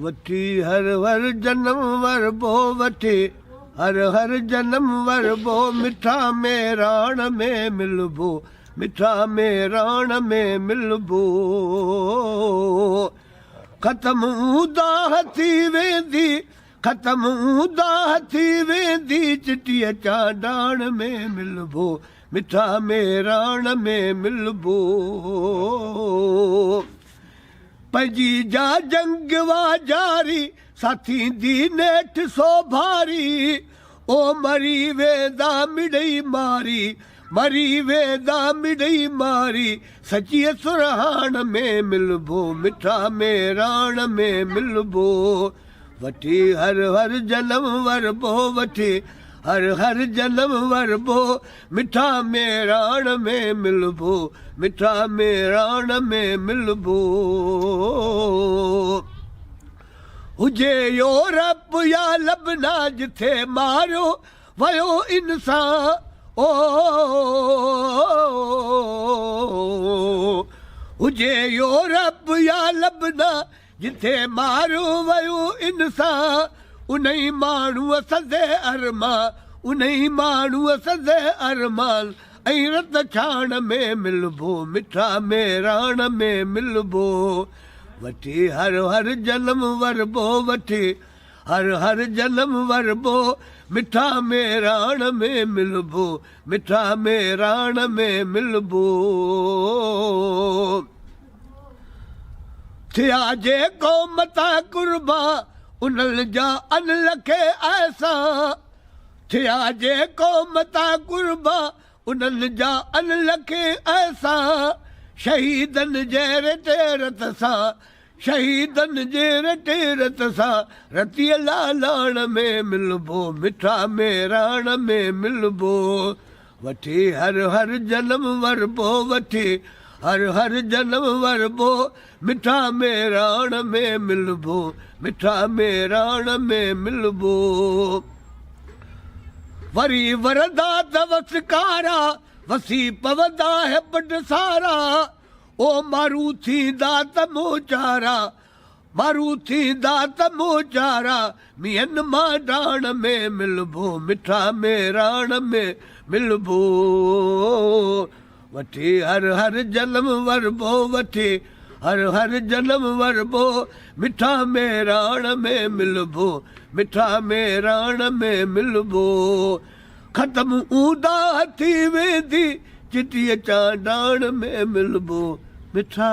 वठी हर हर जन्म वरबो वठी हर हर जन्म वरबो मिठा में राण में मिलबो मिठा में राण में मिलबो ख़त्म दाह थी वेंदी ख़त्म दाह थी वेंदी चिटीअ चांडाण में मिलबो मिठा में राण में मिलबो पंहिंजी जा जंग वा जारी साथी दी नेठ सो भारी ओ मरी वेंदा मिड़ई मारी मरी वेंदा मिड़ई मारी सचीअ सुरहाण में मिलबो मिठा में राण में मिलबो वठी हर हर जन्म वरबो वठी हर हर जन्म वरबो मिठा में राण में मिलबो मिठा में राण में मिलबो हुजे यूरोप या लबना जिथे मारियो वयो इंसान ओ हुजे यूरोप या लबना जिथे मारियो वयो इंसान उन्ही माण्हूअ सदे अरमान उन्ही माण्हूअ सदे अरमान ऐं रत छाण में मिलबो मिठा में राण में मिलबो वठी हर हर जन्म वरबो वठी हर हर जन्म वरबो मिठा में राण में मिलबो मिठा में राण में मिलबो थिया जे क़ौमता कुर्बा उन्हनि जा अन लखे ऐसा थिया जे क़ौमता कुर्बा उन्हनि जा अन लखे ऐसा शहीदनि जे रत सां शहीदनि जे रत सां रतीअ लालाण में मिलबो मिठा में राण में मिलबो वठी हर हर जन्म वरबो वठी हर हर जन्म वरबो मिठा में राण में मिलबो मिठा में राण में मिलबो वरी वरदा दवस कारा वसी पवदा है बड सारा ओ मारू थींदा त मोचारा मारू थींदा त मोचारा मियन मां डाण में मिलबो मिठा में राण में मिलबो वठी हर हर जन्म वरबो वठी हर हर जन्म वरबो मिठा में राण में मिलबो मिठा में राण में मिलबो ख़त्म ऊंदा थी वेंदी चिटीअ चांडाण में मिलबो मिठा